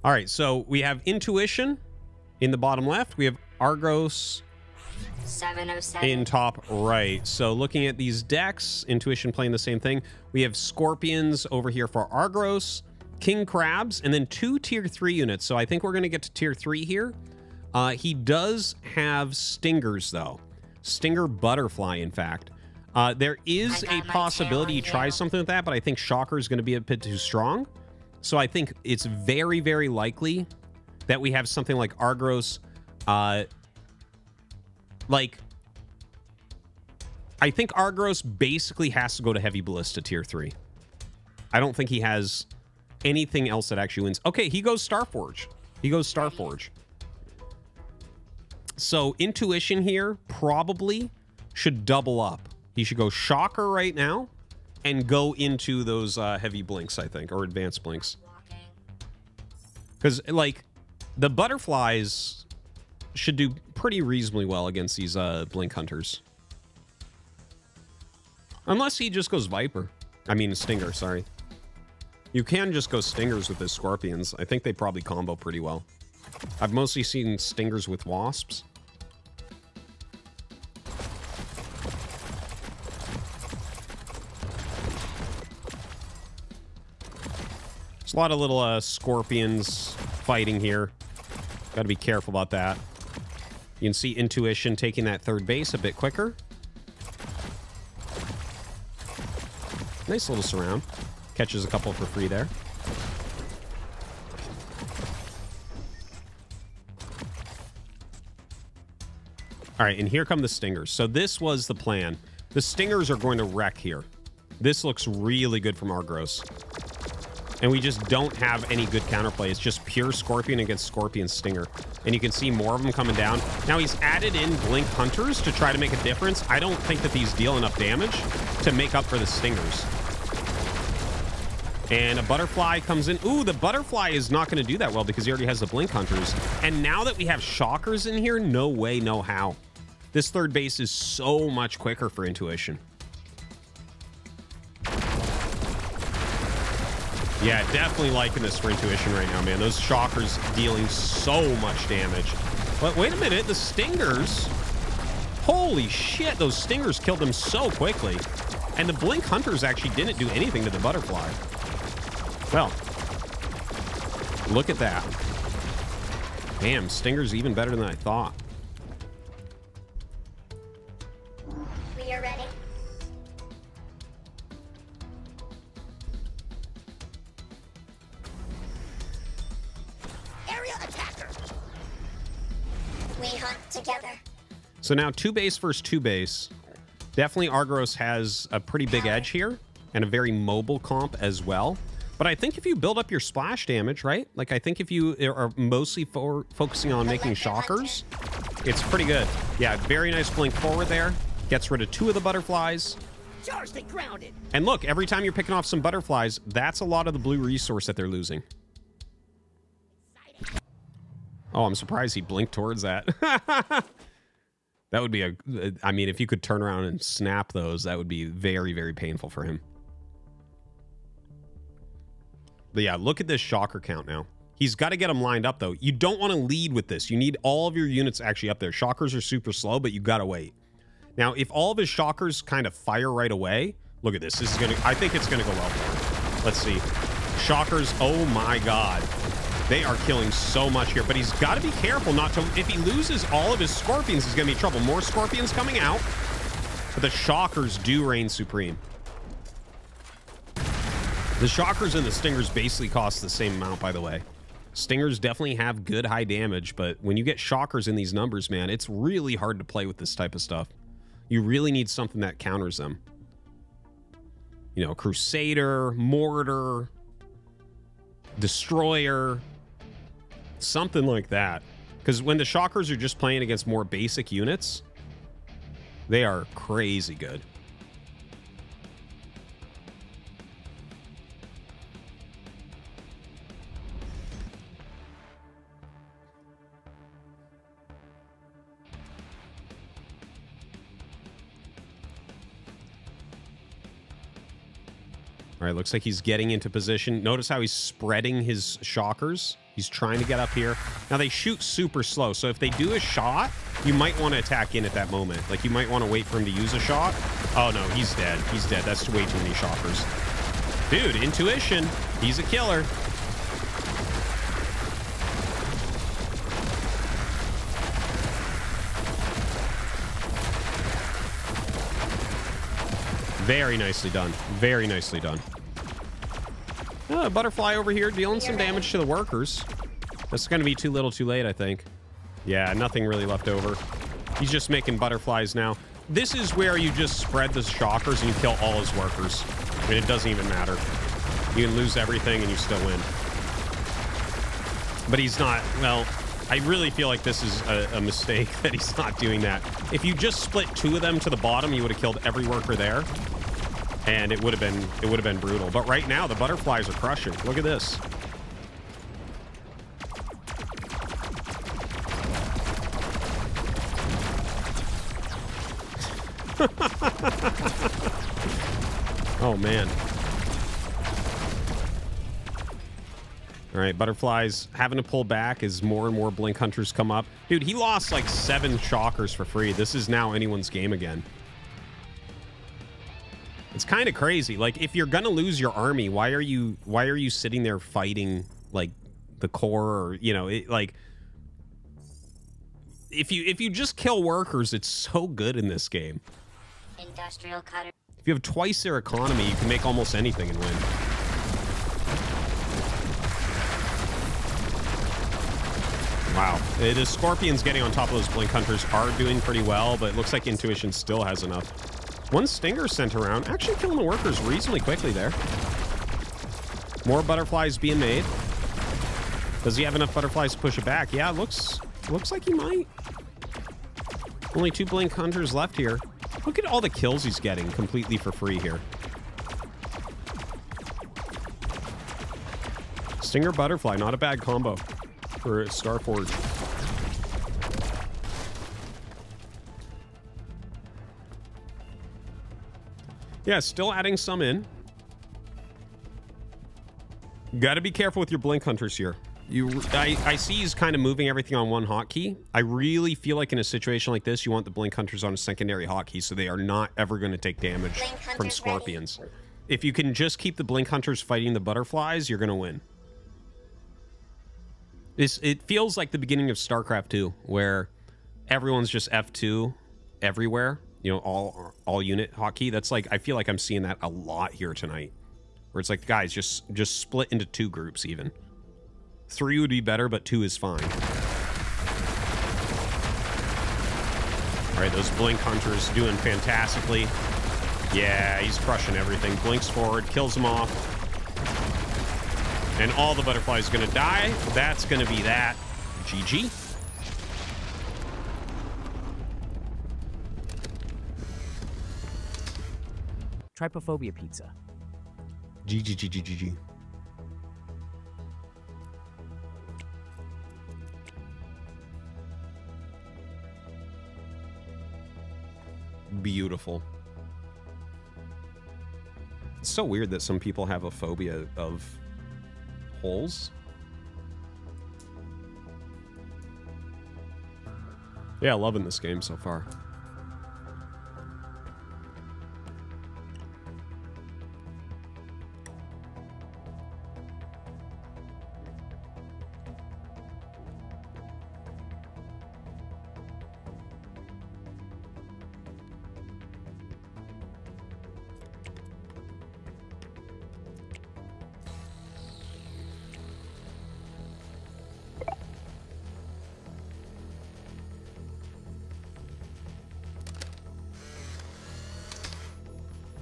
All right, so we have Intuition in the bottom left. We have Argros 707 in top right. So looking at these decks, Intuition playing the same thing. We have Scorpions over here for Argros, King Crabs, and then 2 tier 3 units. So I think we're going to get to tier 3 here. He does have Stingers, though. Stinger Butterfly, in fact. There is a possibility he tries something with that, but I think Shocker is going to be a bit too strong. So I think it's very, very likely that we have something like Argros. I think Argros basically has to go to Heavy Ballista tier 3. I don't think he has anything else that actually wins. Okay, he goes Starforge. He goes Starforge. So Intuition here probably should double up. He should go Shocker right now and go into those heavy blinks, I think, or advanced blinks. Because, like, the Butterflies should do pretty reasonably well against these blink hunters. Unless he just goes Viper. I mean, Stinger, sorry. You can just go Stingers with his Scorpions. I think they probably combo pretty well. I've mostly seen Stingers with Wasps. There's a lot of little Scorpions fighting here. Got to be careful about that. You can see Intuition taking that third base a bit quicker. Nice little surround. Catches a couple for free there. All right, and here come the Stingers. So this was the plan. The Stingers are going to wreck here. This looks really good from Argros. And we just don't have any good counterplay. It's just pure Scorpion against Scorpion Stinger. And you can see more of them coming down. Now he's added in Blink Hunters to try to make a difference. I don't think that these deal enough damage to make up for the Stingers. And a Butterfly comes in. Ooh, the Butterfly is not going to do that well because he already has the Blink Hunters. And now that we have Shockers in here, no way, no how. This third base is so much quicker for Intuition. Yeah, definitely liking this for Intuition right now, man. Those Shockers dealing so much damage. But wait a minute, the Stingers... Holy shit, those Stingers killed them so quickly. And the Blink Hunters actually didn't do anything to the Butterfly. Well, look at that. Damn, Stinger's even better than I thought. We are ready. Aerial attacker. We hunt together. So now 2 base versus 2 base. Definitely Argros has a pretty big edge here and a very mobile comp as well. But I think if you build up your splash damage, right? Like, I think if you are mostly focusing on making Shockers, it's pretty good. Yeah, very nice blink forward there. Gets rid of 2 of the Butterflies. Charge the grounded. And look, every time you're picking off some Butterflies, that's a lot of the blue resource that they're losing. Oh, I'm surprised he blinked towards that. That would be a... I mean, if you could turn around and snap those, that would be very, very painful for him. But yeah, look at this Shocker count now. He's got to get them lined up, though. You don't want to lead with this. You need all of your units actually up there. Shockers are super slow, but you got to wait. Now, if all of his Shockers kind of fire right away, look at this. This is going to... I think it's going to go well for him. Let's see. Shockers, oh my god. They are killing so much here, but he's got to be careful not to... If he loses all of his Scorpions, he's going to be in trouble. More Scorpions coming out, but the Shockers do reign supreme. The Shockers and the Stingers basically cost the same amount, by the way. Stingers definitely have good high damage, but when you get Shockers in these numbers, man, it's really hard to play with this type of stuff. You really need something that counters them. You know, Crusader, Mortar, Destroyer, something like that. Because when the Shockers are just playing against more basic units, they are crazy good. All right, looks like he's getting into position. Notice how he's spreading his shockers. He's trying to get up here. Now, they shoot super slow, so if they do a shot, you might want to attack in at that moment. Like, you might want to wait for him to use a shot. Oh, no, he's dead. He's dead. That's way too many shockers. Dude, intuition. He's a killer. Very nicely done. Very nicely done. Butterfly over here dealing some damage to the workers. This is going to be too little too late, I think. Yeah, nothing really left over. He's just making butterflies now. This is where you just spread the shockers and you kill all his workers. I mean, it doesn't even matter. You can lose everything and you still win. But he's not, well, I really feel like this is a mistake that he's not doing that. If you just split 2 of them to the bottom, you would have killed every worker there. And it would have been brutal. But right now, the butterflies are crushing. Look at this. Oh, man. All right, butterflies having to pull back as more and more blink hunters come up. Dude, he lost like 7 shockers for free. This is now anyone's game again. It's kind of crazy. Like, if you're gonna lose your army, why are you sitting there fighting like the core, or like if you just kill workers, it's so good in this game. Industrial cutter. If you have twice their economy, you can make almost anything and win. Wow. The Scorpions getting on top of those blink hunters are doing pretty well, but it looks like intuition still has enough. One stinger sent around, actually killing the workers reasonably quickly there. More butterflies being made. Does he have enough butterflies to push it back? Yeah, looks like he might. Only 2 blink hunters left here. Look at all the kills he's getting completely for free here. Stinger butterfly, not a bad combo for Starforge. Yeah, still adding some in. Got to be careful with your blink hunters here. I see he's kind of moving everything on one hotkey. I really feel like in a situation like this, you want the blink hunters on a secondary hotkey so they are not ever going to take damage from Scorpions. Ready. If you can just keep the blink hunters fighting the butterflies, you're going to win. It feels like the beginning of StarCraft 2, where everyone's just F2 everywhere. You know, all unit hotkey. That's like, I feel like I'm seeing that a lot here tonight, where it's like, guys, just split into 2 groups even. 3 would be better, but 2 is fine. All right, those blink hunters doing fantastically. Yeah, he's crushing everything. Blinks forward, kills them off. And all the butterflies going to die. That's going to be that. GG. Trypophobia pizza. GG. Beautiful. It's so weird that some people have a phobia of holes. Yeah, loving this game so far.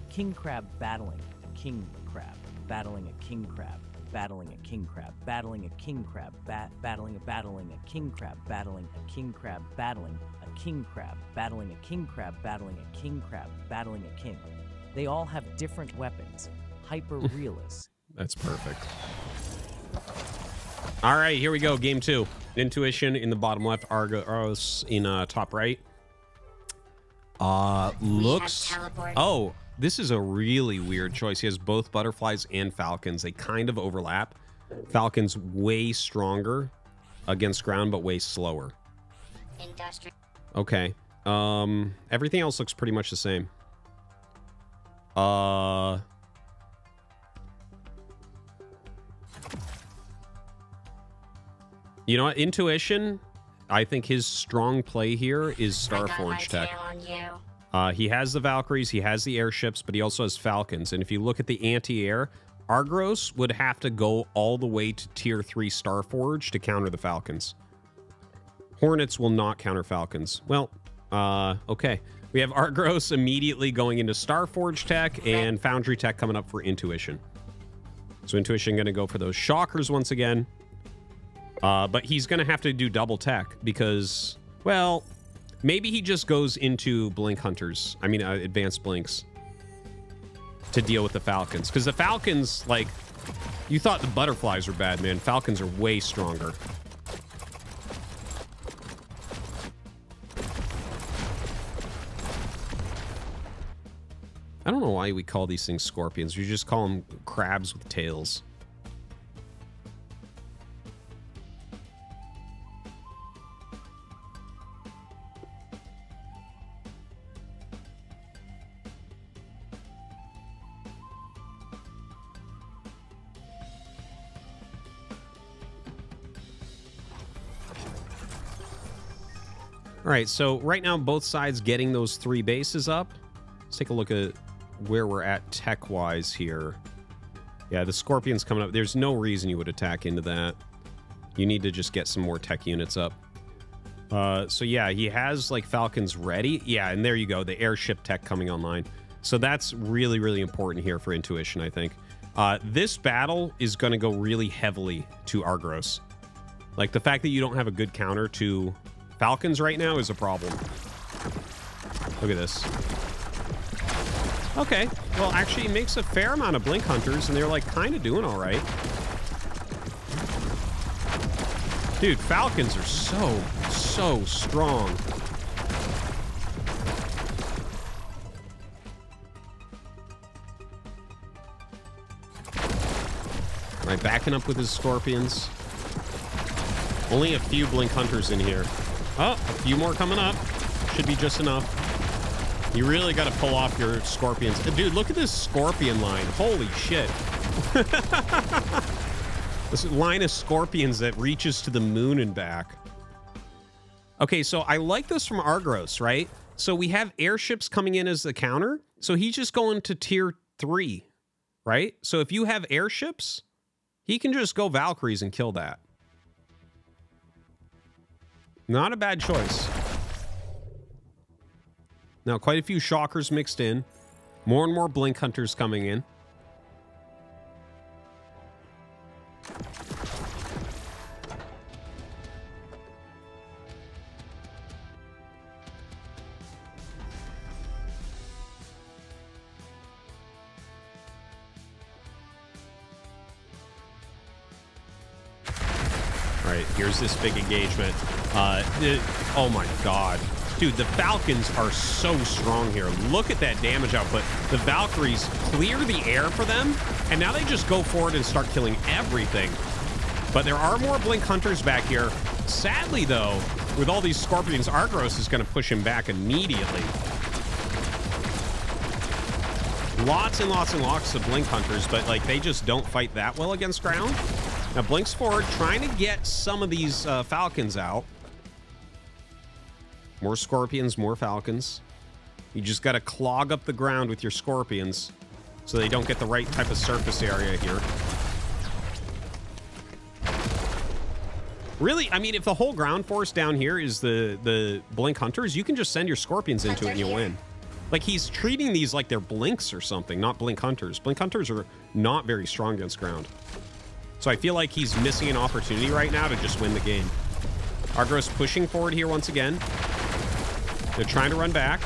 King crab battling a king crab, battling a king crab, battling a king crab, battling a king crab, battling a king crab, battling a king crab, battling a king crab, battling a king crab, battling a king crab, battling a king. They all have different weapons. Hyper realist. That's perfect. All right, here we go. Game 2. Intuition in the bottom left, Argros in top right. Looks. Oh, This is a really weird choice. He has both butterflies and falcons. They kind of overlap. Falcon's way stronger against ground, but way slower. Industrial. Okay. Everything else looks pretty much the same. You know what? Intuition, I think his strong play here is Starforge tech. He has the Valkyries, he has the airships, but he also has Falcons. And if you look at the anti-air, Argros would have to go all the way to tier 3 Starforge to counter the Falcons. Hornets will not counter Falcons. Well, okay. We have Argros immediately going into Starforge tech and Foundry tech coming up for Intuition. So Intuition going to go for those Shockers once again. But he's going to have to do double tech because, well, maybe he just goes into Blink Hunters. I mean, Advanced Blinks to deal with the Falcons. Because the Falcons, like, you thought the Butterflies were bad, man. Falcons are way stronger. I don't know why we call these things scorpions. We just call them crabs with tails. All right, so right now both sides getting those 3 bases up. Let's take a look at where we're at tech-wise here. Yeah, the Scorpion's coming up. There's no reason you would attack into that. You need to just get some more tech units up. So yeah, he has like Falcons ready. Yeah, and there you go, the airship tech coming online. So that's really, really important here for Intuition, I think. This battle is going to go really heavily to Argros. Like, the fact that you don't have a good counter to Falcons right now is a problem. Look at this. Okay, well, actually, he makes a fair amount of Blink Hunters, and they're, like, kind of doing all right. Dude, Falcons are so strong. All right, backing up with his Scorpions. Only a few Blink Hunters in here. Oh, a few more coming up. Should be just enough. You really got to pull off your Scorpions. Dude, look at this Scorpion line. Holy shit. This line of Scorpions that reaches to the moon and back. Okay, so I like this from Argros, right? So we have airships coming in as the counter. So he's just going to tier 3, right? So if you have airships, he can just go Valkyries and kill that. Not a bad choice. Now, quite a few Shockers mixed in. More and more Blink Hunters coming in. All right, here's this big engagement. Oh my god. Dude, the Falcons are so strong here. Look at that damage output. The Valkyries clear the air for them, and now they just go forward and start killing everything. But there are more Blink Hunters back here. Sadly, though, with all these Scorpions, Argros is going to push him back immediately. Lots and lots and lots of Blink Hunters, but like they just don't fight that well against ground. Now, Blink's forward, trying to get some of these Falcons out. More Scorpions, more Falcons. You just got to clog up the ground with your Scorpions so they don't get the right type of surface area here. Really, I mean, if the whole ground force down here is the Blink Hunters, you can just send your Scorpions into it and you'll win. Like, he's treating these like they're Blinks or something, not Blink Hunters. Blink Hunters are not very strong against ground. So I feel like he's missing an opportunity right now to just win the game. Argros pushing forward here once again. They're trying to run back.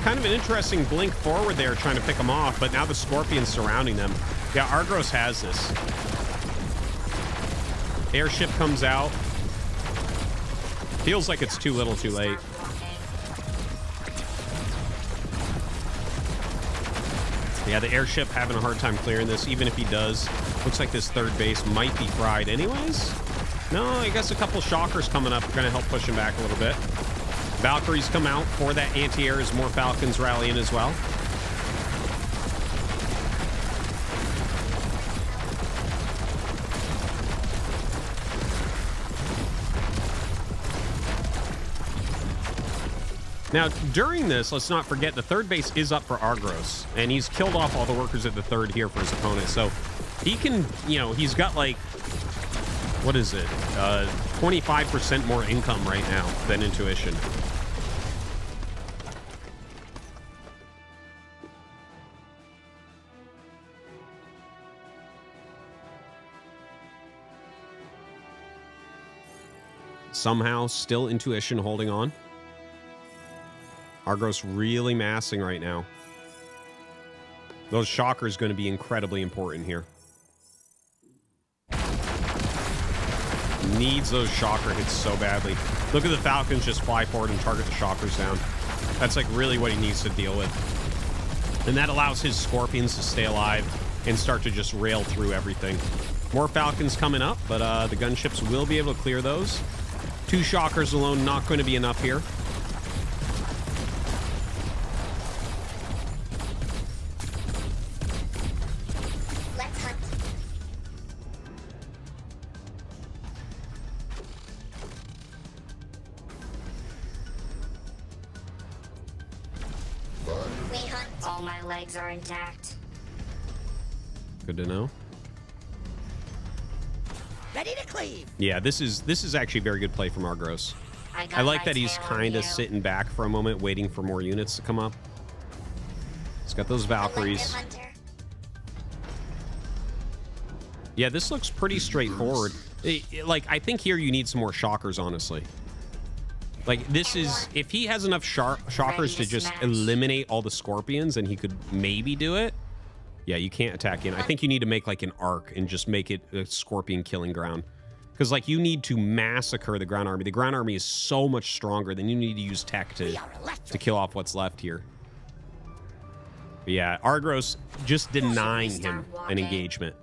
Kind of an interesting blink forward there, trying to pick them off, but now the Scorpion's surrounding them. Yeah, Argros has this. Airship comes out. Feels like it's too little too late. Yeah, the airship having a hard time clearing this. Even if he does, looks like this third base might be fried anyways. No, I guess a couple shockers coming up are going to help push him back a little bit. Valkyries come out for that anti-air as more Falcons rally in as well. Now, during this, let's not forget the third base is up for Argros, and he's killed off all the workers at the third here for his opponent. So he can, you know, he's got like, what is it? 25% more income right now than Intuition. Somehow, still Intuition holding on. Argros really massing right now. Those shockers going to be incredibly important here. Needs those shocker hits so badly. Look at the Falcons just fly forward and target the shockers down. That's like really what he needs to deal with. And that allows his Scorpions to stay alive and start to just rail through everything. More Falcons coming up, but the gunships will be able to clear those. 2 shockers alone not going to be enough here. All my legs are intact. Good to know. Ready to cleave. Yeah, this is actually a very good play from Argros. I like that he's kind of sitting back for a moment, waiting for more units to come up. He's got those Valkyries. Yeah, this looks pretty straightforward. Like, I think here you need some more shockers, honestly. Like, this is... If he has enough shockers to just eliminate all the Scorpions, and he could maybe do it. Yeah, you can't attack in. I think you need to make, like, an arc and just make it a Scorpion killing ground. Because, like, you need to massacre the ground army. The ground army is so much stronger than you need to use tech to kill off what's left here. But yeah, Argros just denying him an engagement.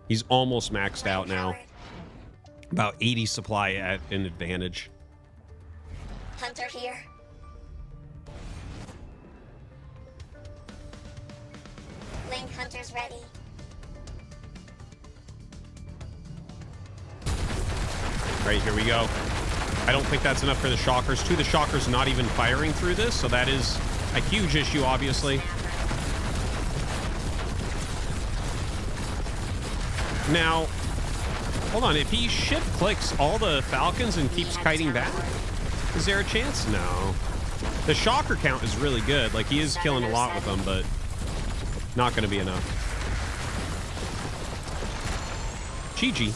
He's almost maxed out now. About 80 supply at an advantage. Hunter here. Link Hunter's ready. All right, here we go. I don't think that's enough for the shockers. 2 of the shockers not even firing through this, so that is a huge issue, obviously. Now, hold on. If he shift clicks all the Falcons and keeps kiting back, is there a chance? No. The shocker count is really good. Like, he is killing a lot with them, but not going to be enough. GG.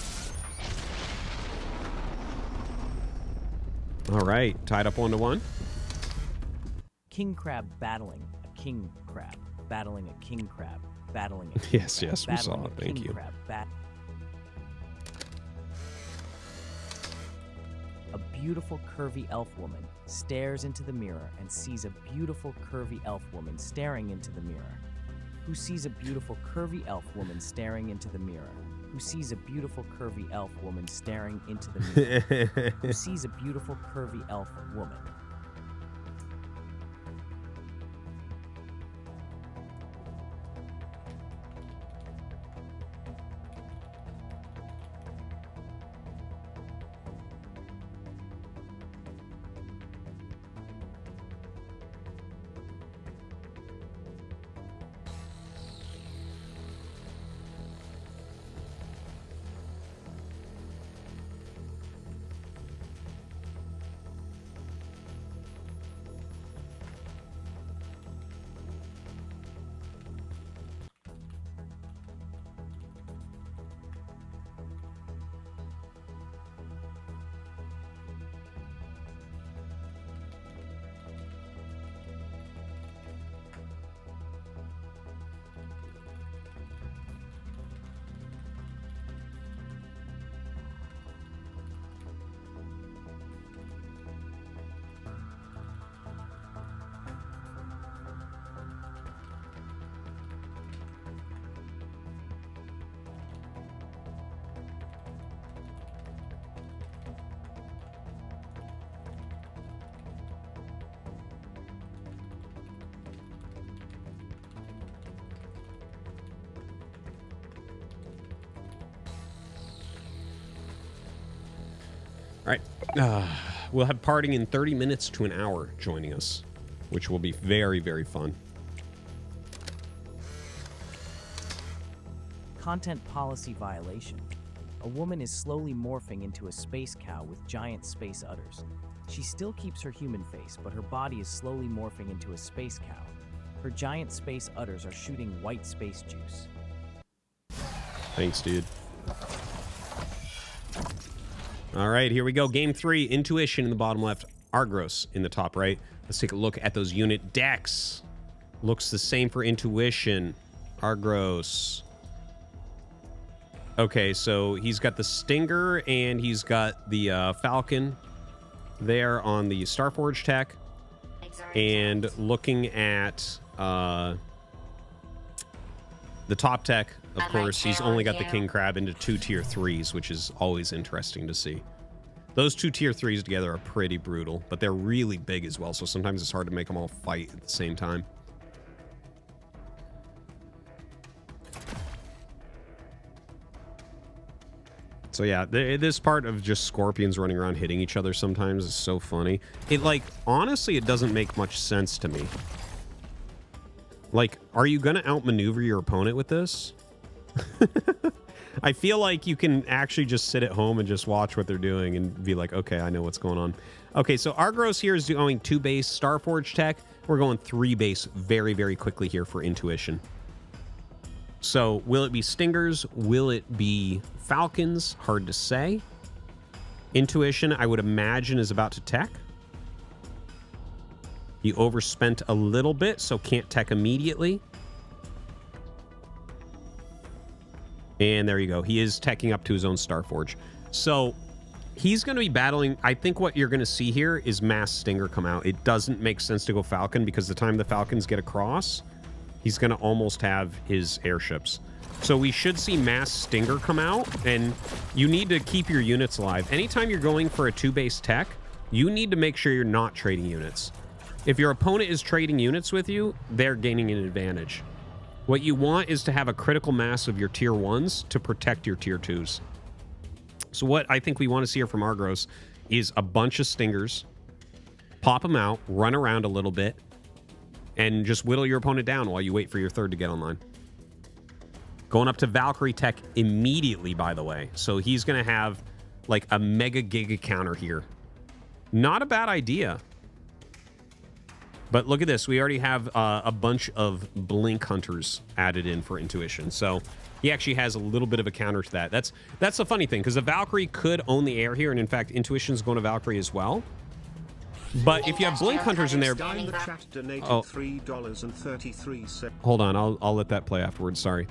All right, tied up 1-1. King crab battling a king crab, battling a king crab, battling a king Yes, crab, yes, we saw battling it. a Thank king you. crab, A beautiful curvy elf woman stares into the mirror and sees a beautiful curvy elf woman staring into the mirror. Who sees a beautiful curvy elf woman staring into the mirror? Who sees a beautiful curvy elf woman staring into the mirror? Who sees a beautiful curvy elf woman? right. We'll have parting in 30 minutes to an hour joining us, which will be very, very fun. Content policy violation. A woman is slowly morphing into a space cow with giant space udders. She still keeps her human face, but her body is slowly morphing into a space cow. Her giant space udders are shooting white space juice. Thanks, dude. All right, here we go. Game 3, Intuition in the bottom left, Argros in the top right. Let's take a look at those unit decks. Looks the same for Intuition. Argros. Okay, so he's got the Stinger and he's got the Falcon there on the Starforge tech. And looking at the top tech, of course, he's only got the King Crab into 2 tier 3s, which is always interesting to see. Those 2 tier 3s together are pretty brutal, but they're really big as well, so sometimes it's hard to make them all fight at the same time. So yeah, this part of just scorpions running around hitting each other sometimes is so funny. It, like, honestly, it doesn't make much sense to me. Like, are you gonna outmaneuver your opponent with this? I feel like you can actually just sit at home and just watch what they're doing and be like, okay, I know what's going on. Okay, so Argros here is going 2 base Starforge tech. We're going 3 base very, very quickly here for Intuition. So will it be Stingers? Will it be Falcons? Hard to say. Intuition, I would imagine, is about to tech. He overspent a little bit, so can't tech immediately. And there you go. He is teching up to his own Starforge. So he's going to be battling. I think what you're going to see here is mass Stinger come out. It doesn't make sense to go Falcon because the time the Falcons get across, he's going to almost have his airships. So we should see mass Stinger come out, and you need to keep your units alive. Anytime you're going for a 2-base tech, you need to make sure you're not trading units. If your opponent is trading units with you, they're gaining an advantage. What you want is to have a critical mass of your tier 1s to protect your tier 2s. So what I think we want to see here from Argros is a bunch of Stingers, pop them out, run around a little bit, and just whittle your opponent down while you wait for your 3rd to get online. Going up to Valkyrie tech immediately, by the way. So he's going to have like a mega giga counter here. Not a bad idea. But look at this. We already have a bunch of Blink Hunters added in for Intuition. So he actually has a little bit of a counter to that. That's the funny thing, because the Valkyrie could own the air here. And in fact, Intuition's going to Valkyrie as well. But if you have Blink Hunters in there... Oh. Hold on, I'll let that play afterwards, sorry.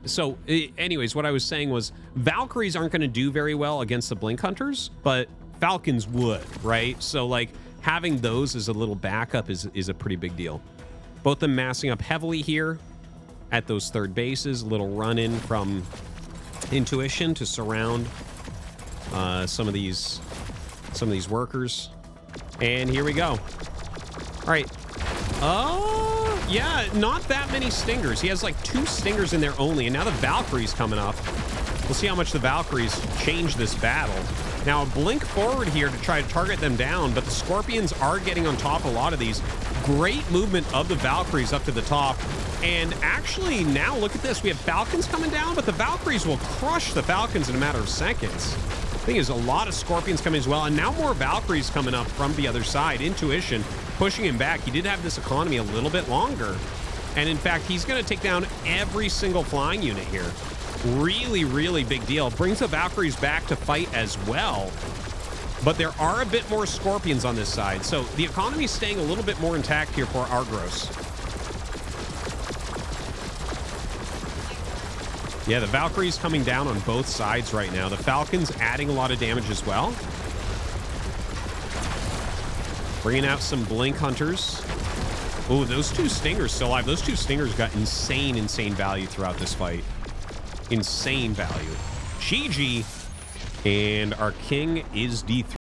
So, anyways, what I was saying was Valkyries aren't going to do very well against the Blink Hunters, but Falcons would, right? So, like, having those as a little backup is a pretty big deal. Both them massing up heavily here at those 3rd bases. A little run-in from Intuition to surround some of these workers. And here we go. All right. Oh, yeah, not that many Stingers. He has like 2 Stingers in there only, and now the Valkyrie's coming up. We'll see how much the Valkyries change this battle. Now, blink forward here to try to target them down, but the Scorpions are getting on top of a lot of these. Great movement of the Valkyries up to the top. And actually, now look at this. We have Falcons coming down, but the Valkyries will crush the Falcons in a matter of seconds. I think there's a lot of Scorpions coming as well, and now more Valkyries coming up from the other side. Intuition pushing him back. He did have this economy a little bit longer. And in fact, he's going to take down every single flying unit here. Really, really big deal. Brings the Valkyries back to fight as well. But there are a bit more Scorpions on this side. So the economy is staying a little bit more intact here for Argros. Yeah, the Valkyries coming down on both sides right now. The Falcons adding a lot of damage as well. Bringing out some Blink Hunters. Oh, those 2 Stingers still alive. Those 2 Stingers got insane, insane value throughout this fight. Insane value. GG. And our king is D3.